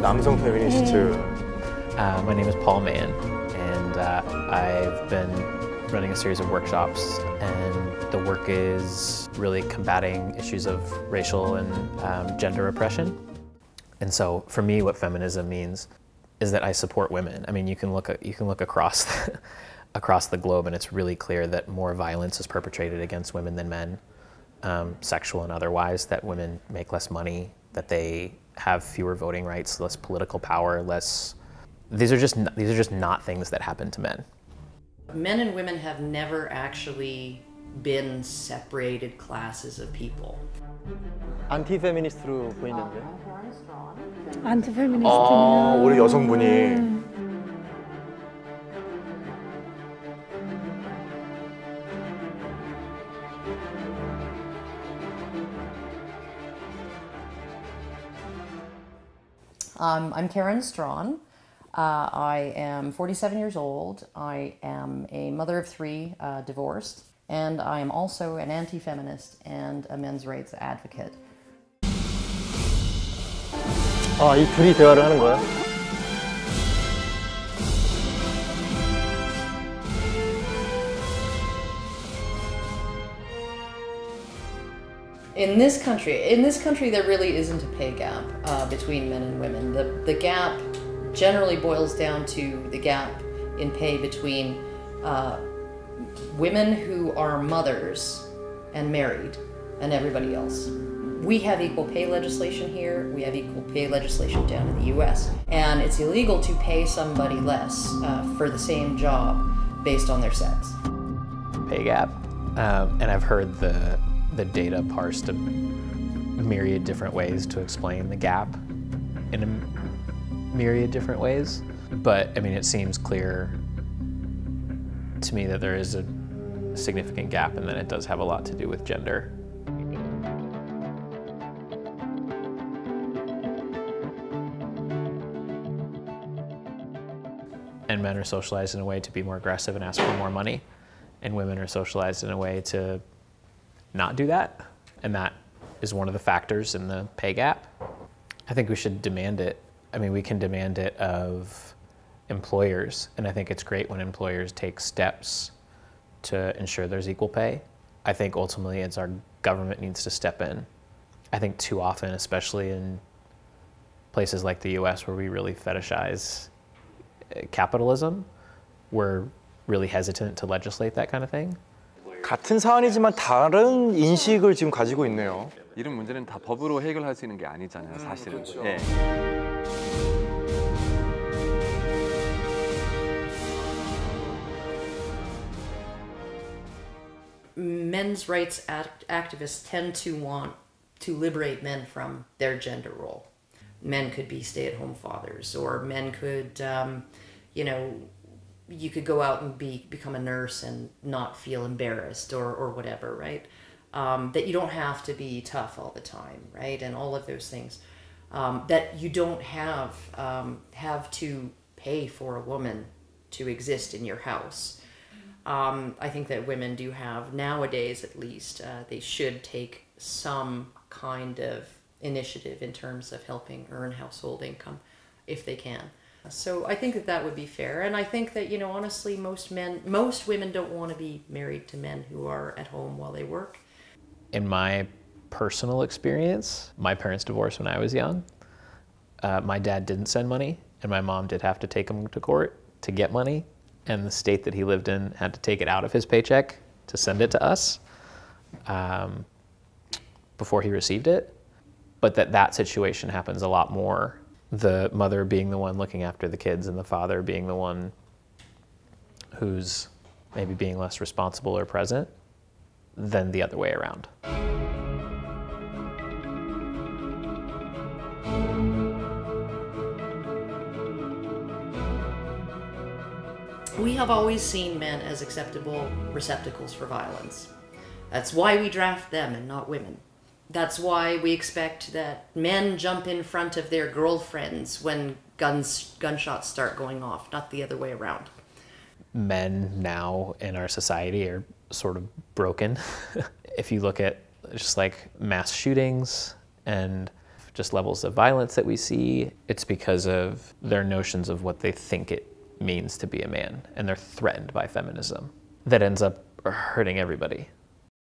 남성 페미니스트. My name is Paul Mann, and I've been running a series of workshops, and the work is really combating issues of racial and gender oppression. And so, for me, what feminism means is that I support women. I mean, you can look across across the globe, and it's really clear that more violence is perpetrated against women than men, sexual and otherwise. That women make less money, that they have fewer voting rights, less political power, less. These are just not things that happen to men. Men and women have never actually been separated classes of people. 안티페미니스트로 보이는데. 안티페미니스트는 우리 여성분이. I'm Karen Strawn. I am 47 years old. I am a mother of 3, divorced, and I am also an anti-feminist and a men's rights advocate. 이 둘이 대화를 하는 거야? In this country, there really isn't a pay gap between men and women. The gap generally boils down to the gap in pay between women who are mothers and married and everybody else. We have equal pay legislation here. We have equal pay legislation down in the US. And it's illegal to pay somebody less for the same job based on their sex. Pay gap, and I've heard the data parsed a myriad different ways to explain the gap in a myriad different ways. But I mean, it seems clear to me that there is a significant gap and that it does have a lot to do with gender. And men are socialized in a way to be more aggressive and ask for more money, and women are socialized in a way to not do that, and that is one of the factors in the pay gap. I think we should demand it. I mean, we can demand it of employers, and I think it's great when employers take steps to ensure there's equal pay. I think ultimately it's our government needs to step in. I think too often, especially in places like the US where we really fetishize capitalism, we're really hesitant to legislate that kind of thing. 같은 사안이지만 다른 인식을 지금 가지고 있네요. 이런 문제는 다 법으로 해결할 수 있는 게 아니잖아요, 사실은. 그렇죠. 예. Men's rights activists tend to want to liberate men from their gender role. Men could be stay-at-home fathers, or men could, you could go out and become a nurse and not feel embarrassed or whatever, right? That you don't have to be tough all the time, right? And all of those things. That you don't have to pay for a woman to exist in your house. I think that women do have, nowadays at least, they should take some kind of initiative in terms of helping earn household income if they can. So I think that would be fair, and I think that, honestly, most women don't want to be married to men who are at home while they work. In my personal experience, my parents divorced when I was young. My dad didn't send money, and my mom did have to take him to court to get money, and the state that he lived in had to take it out of his paycheck to send it to us before he received it. But that situation happens a lot more. The mother being the one looking after the kids and the father being the one who's maybe being less responsible or present than the other way around. We have always seen men as acceptable receptacles for violence. That's why we draft them and not women. That's why we expect that men jump in front of their girlfriends when gunshots start going off, not the other way around. Men now in our society are sort of broken. If you look at just like mass shootings and just levels of violence that we see. It's because of their notions of what they think it means to be a man, and they're threatened by feminism. That ends up hurting everybody.